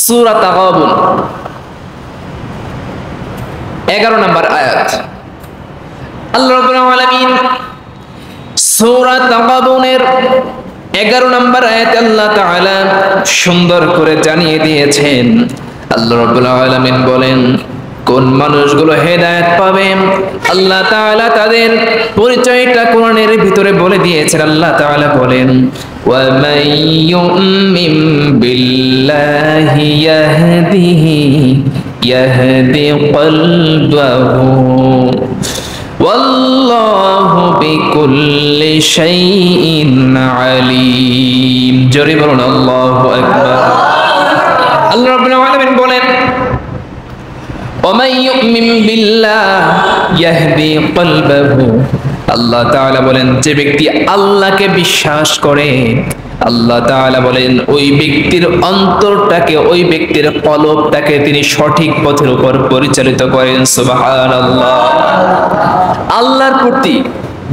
সূরা তাগাবুন 11 নম্বর আয়াত। আল্লাহ রাব্বুল আলামিন সূরা তাগাবুনের 11 নম্বর আয়াতে আল্লাহ তাআলা সুন্দর করে জানিয়ে দিয়েছেন। আল্লাহ রাব্বুল আলামিন বলেন, কোন মানুষগুলো হেদায়েত পাবে আল্লাহ তাআলা তাদের পরিচয়টা কোরআনের ভিতরে বলে দিয়েছেন। আল্লাহ তাআলা বলেন, ওয়া মান ইউমিন বিল্লাহি ইয়াহদি কলবাহু ওয়াল্লাহু বিকুল্লি শাইইন আলীম। জোরে বলুন আল্লাহু আকবার। আল্লাহ রাব্বুল আলামিন বলেন, ওমান ইউমিন বিল্লাহ ইয়াহদি কলবাহু। আল্লাহ তাআলা বলেন, যে ব্যক্তি আল্লাহকে বিশ্বাস করে, আল্লাহ তাআলা বলেন ওই ব্যক্তির অন্তরটাকে, ওই ব্যক্তির কলবটাকে তিনি সঠিক পথের উপর পরিচালিত করেন। সুবহানাল্লাহ। আল্লাহর প্রতি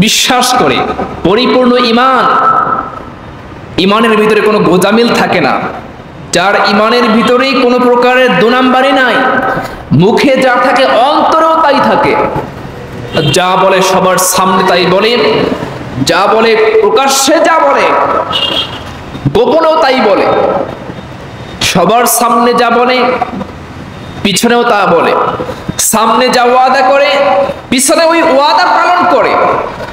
বিশ্বাস করে পরিপূর্ণ ঈমান, ঈমানের ভিতরে কোনো গোজামিল থাকে না, যার ঈমানের ভিতরেই কোনো প্রকারের দুনাম্বারি নাই, মুখে যা থাকে অন্তরেও তাই থাকে, যা বলে সবার সামনে তাই বলে, যা বলে প্রকাশ্যে যা বলে গোপনেও তাই বলে, সবার সামনে যা বলে পিছনেও তা বলে, সামনে যা ওয়াদা করে পিছনে ওই ওয়াদা পালন করে,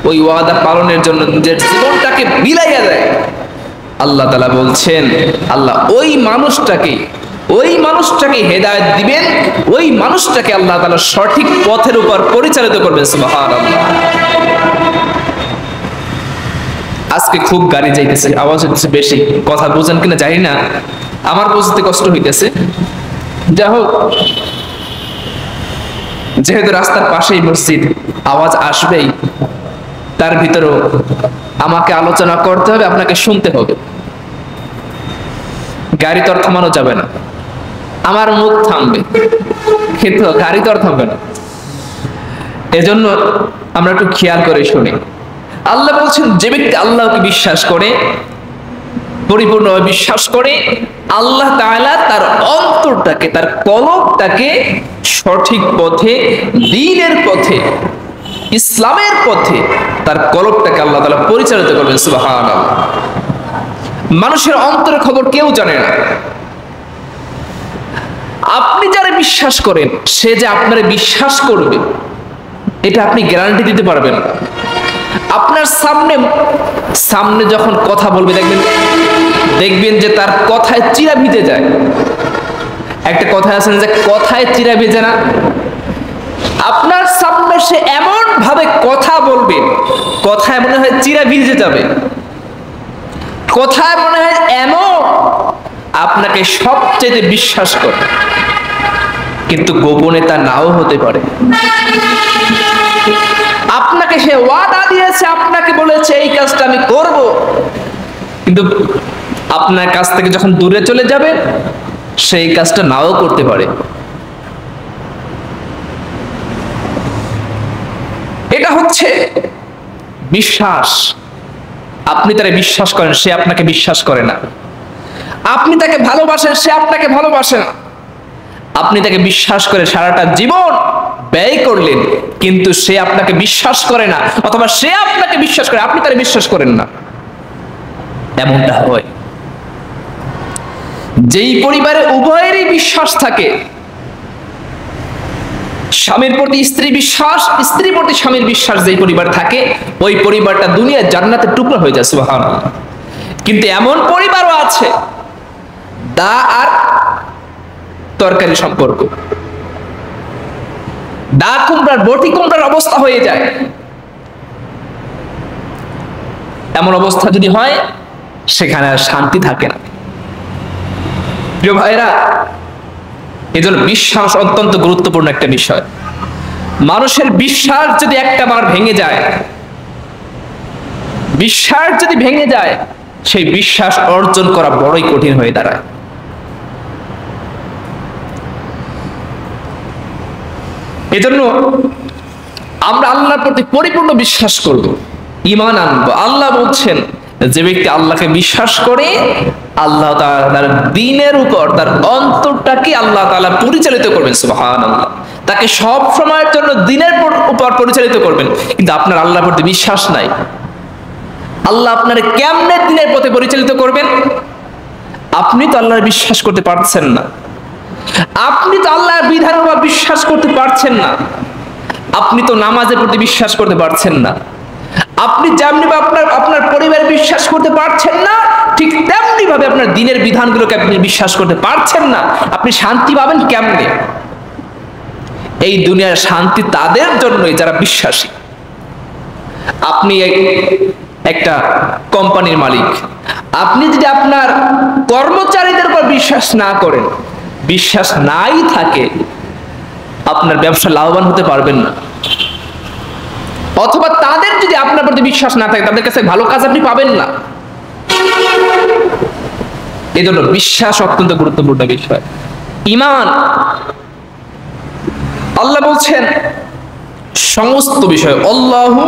ওই ওয়াদা পালনের জন্য নিজের জীবনটাকে বিলাইয়া দেয়। আল্লাহ তাআলা বলছেন, আল্লাহ ওই মানুষটাকে হেদায়েত দিবেন, ওই মানুষটাকে আল্লাহ তাআলা সঠিক পথের উপর পরিচালিত করবেন। সুবহানাল্লাহ। আজকে খুব গাড়ি যাইতেছে, আওয়াজ হচ্ছে বেশি, কথা বুঝেন কিনা জানি না, আমার বুঝতে কষ্ট হইতেছে। যাই হোক, যেহেতু রাস্তার পাশেই মসজিদ, আওয়াজ আসবেই, তার ভিতরেও আমাকে আলোচনা করতে হবে, আপনাকে শুনতে হবে। গাড়ি তো আর থামানো যাবে না, আমার মুখ থামবে কিন্তু গাড়ি তো আর থামবে না। এজন্য আমরা একটু খেয়াল করে শুনি। আল্লাহ বলছেন, যে ব্যক্তি আল্লাহকে বিশ্বাস করে, পরিপূর্ণভাবে বিশ্বাস করে, আল্লাহ তাআলা তার অন্তরটাকে, তার কলবটাকে সঠিক পথে, দ্বীনের পথে, ইসলামের পথে তার কলবটাকে আল্লাহ তাআলা পরিচালিত করবেন। সুবহানাল্লাহ। মানুষের অন্তরের খবর কেউ জানে না। আপনি যারা বিশ্বাস করেন, সে যে আপনারে বিশ্বাস করবে এটা আপনি গ্যারান্টি দিতে পারবেন না। আপনার সামনে যখন কথা বলবে, দেখবেন যে তার কথায় চিরা ভিজে যায়। একটা কথা আছে যে কথায় চিরা ভিজে না, আপনার সামনে সে এমন ভাবে কথা বলবে, কথায় মনে হয় চিরা ভিজে যাবে, কথায় মনে হয় এমন আপনাকে সবচেয়ে বিশ্বাস করে, কিন্তু গোপনে তা নাও হতে পারে। আপনাকে সে ওয়াদা দিয়েছে, আপনাকে বলেছে এই কাজটা আমি করব, কিন্তু আপনার কাছ থেকে যখন দূরে চলে যাবে সেই কাজটা নাও করতে পারে। এটা হচ্ছে বিশ্বাস। আপনি তাকে বিশ্বাস করেন, সে আপনাকে বিশ্বাস করে না। আপনি তাকে ভালোবাসেন, সে আপনাকে ভালোবাসে না। আপনি তাকে বিশ্বাস করে সারাটা জীবন ব্যয় করলেন, কিন্তু সে আপনাকে বিশ্বাস করে না, অথবা সে আপনাকে বিশ্বাস করে, আপনি তাকে বিশ্বাস করেন না। এমনটা হয়। যেই পরিবারে উভয়েরই বিশ্বাস থাকে, স্বামীর প্রতি স্ত্রী বিশ্বাস, স্ত্রীর প্রতি স্বামীর বিশ্বাস, যেই পরিবার থাকে, ওই পরিবারটা দুনিয়ার জান্নাতের টুকরা হয়ে যায়। সুবহানাল্লাহ। কিন্তু এমন পরিবারও আছে, দা আর তরকারি সম্পর্ক, দা কুমড়ার বটি কুমড়ার অবস্থা হয়ে যায়। এমন অবস্থা যদি হয়, সেখানে আর শান্তি থাকে না। প্রিয় ভাইরা, এজন্য বিশ্বাস অত্যন্ত গুরুত্বপূর্ণ একটা বিষয়। মানুষের বিশ্বাস যদি একটা বার ভেঙে যায়, বিশ্বাস যদি ভেঙে যায়, সেই বিশ্বাস অর্জন করা বড়ই কঠিন হয়ে দাঁড়ায়। এজন্য আমরা আল্লাহর প্রতি পরিপূর্ণ বিশ্বাস করব, ঈমান আনবো। আল্লাহ বলছেন, যে ব্যক্তি আল্লাহকে বিশ্বাস করে, আল্লাহ তাআলা তার দ্বীনের উপর তার অন্তরটাকে আল্লাহ তাআলা পরিচালিত করবেন। সুবহানাল্লাহ। তাকে সব সময়ের জন্য দ্বীনের উপর পরিচালিত করবেন। কিন্তু আপনার আল্লাহর প্রতি বিশ্বাস নাই, আল্লাহ আপনার কেমনে দ্বীনের পথে পরিচালিত করবেন? আপনি তো আল্লাহর বিশ্বাস করতে পারছেন না, আপনি তো আল্লাহর বিধানের উপর বিশ্বাস করতে পারছেন না, আপনি তো নামাজের প্রতি বিশ্বাস করতে পারছেন না, আপনি যেমনি আপনার পরিবার বিশ্বাস করতে পারছেন না, ঠিক তেমনি ভাবে আপনার দ্বীনের বিধানগুলোকে আপনি বিশ্বাস করতে পারছেন না। আপনি শান্তি পাবেন কেমনে? এই দুনিয়ার শান্তি তাদের জন্যই যারা বিশ্বাসী। আপনি একটা কোম্পানির মালিক, আপনি যদি আপনার কর্মচারীদের উপর বিশ্বাস না করেন, বিশ্বাস নাই থাকে, আপনার ব্যবসা লাভবান হতে পারবেন না। অথবা তাদের যদি আপনার প্রতি বিশ্বাস না থাকে, তাদের কাছে ভালো কাজ আপনি পাবেন না। এই জন্য বিশ্বাস অত্যন্ত গুরুত্বপূর্ণ বিষয়। ঈমান, আল্লাহ বলছেন সমস্ত বিষয়, আল্লাহু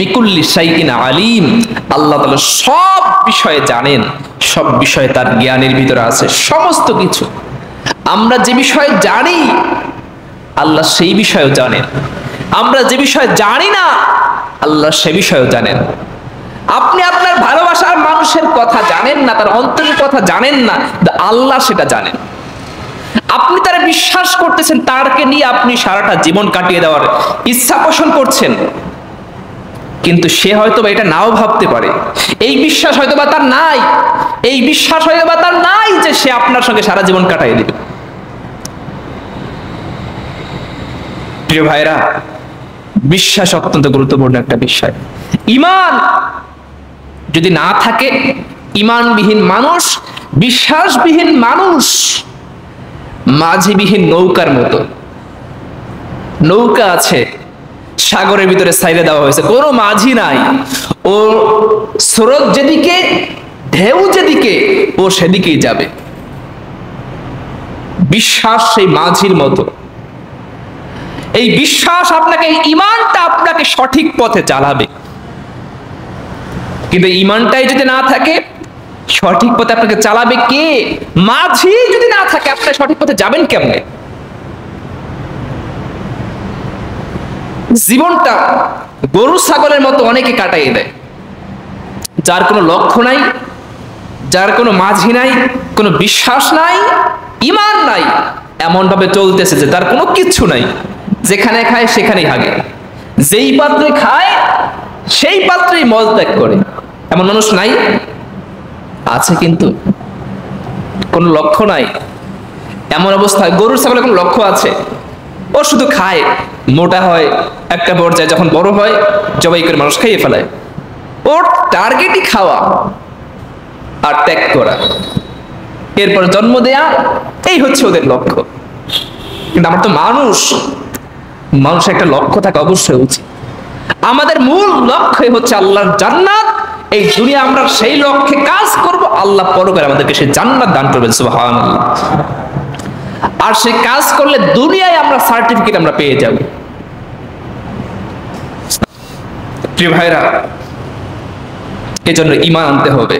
বিকুল্লি শাইইন আলিম, আল্লাহ তাআলা সব বিষয়ে জানেন, সব বিষয়ে তার জ্ঞানের ভিতরে আছে সমস্ত কিছু। আমরা যে বিষয়ে জানি, আল্লাহ সেই বিষয়েও জানেন। আমরা যে বিষয়ে জানি না, আল্লাহ সে বিষয়েও জানেন। আপনি আপনার ভালোবাসার মানুষের কথা জানেন না, তার অন্তরের কথা জানেন না, আল্লাহ সেটা জানেন। আপনি তারা বিশ্বাস করতেছেন, তারকে নিয়ে আপনি সারাটা জীবন কাটিয়ে দেওয়ার ইচ্ছা পোষণ করছেন, কিন্তু সে হয়তো এটা নাও ভাবতে পারে। এই বিশ্বাস হয়তো বা তার নাই, এই বিশ্বাস হয়তো বা তার নাই যে সে আপনার সঙ্গে সারা জীবন কাটাইয়ে দিবে। প্রিয় ভাইরা, বিশ্বাস অত্যন্ত গুরুত্বপূর্ণ একটা বিষয়। ঈমান যদি না থাকে, ঈমানবিহীন মানুষ, বিশ্বাসবিহীন মানুষ মাঝিবিহীন নৌকার মতো। নৌকা আছে, সাগরের ভিতরে ছাইড়ে দেওয়া হয়েছে, কোনো মাঝি নাই, ও স্রোত যেদিকে, ঢেউ যেদিকে, ও সেদিকেই যাবে। বিশ্বাস সেই মাঝির মতো। এই বিশ্বাস আপনাকে, ঈমানটা আপনাকে সঠিক পথে চালাবে। কিন্তু ঈমানটাই যদি না থাকে, সঠিক পথে আপনাকে চালাবে কে? মাঝি যদি না থাকে, আপনি সঠিক পথে যাবেন কেমনে? জীবনটা গরু ছাগলের মতো অনেকে কাটাইয়ে দেয়, যার কোনো লক্ষ্য নাই, যার কোনো মাঝি নাই, কোনো বিশ্বাস নাই, ঈমান নাই, এমন ভাবে চলতেছে যে তার কোনো কিচ্ছু নাই, যেখানে খায় সেখানেই হাগে, যেই পাত্রে খায় সেই পাত্রেই মল ত্যাগ করে। এমন মানুষ নাই? আছে, কিন্তু কোনো লক্ষ্য নাই। এমন অবস্থায় গরুর ছাগলের কোনো লক্ষ্য আছে? ও শুধু খায়, মোটা হয়, একটা পর্যায়ে যখন বড় হয় জবাই করে মানুষ খাইয়ে ফেলায়। ওর টার্গেটই খাওয়া আর ত্যাগ করা, এরপর জন্ম দেয়া, এই হচ্ছে ওদের লক্ষ্য। কিন্তু আমরা তো মানুষ, মানুষের একটা লক্ষ্য থাকা অবশ্যই উচিত। আমাদের মূল লক্ষ্য হচ্ছে আল্লাহর জান্নাত। এই দুনিয়া আমরা সেই লক্ষ্যে কাজ করব, আল্লাহ পরকালে আমাদেরকে সেই জান্নাত দান করবেন। সুবহানাল্লাহ। আর সেই কাজ করলে দুনিয়ায় আমরা সার্টিফিকেট আমরা পেয়ে যাব। প্রিয় ভাইরা, এজন্য ঈমান আনতে হবে।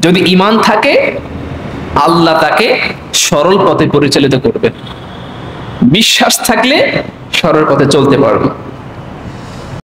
যদি ঈমান থাকে, আল্লাহ তাকে সরল পথে পরিচালিত করবে। বিশ্বাস থাকলে সরল পথে চলতে পারবে।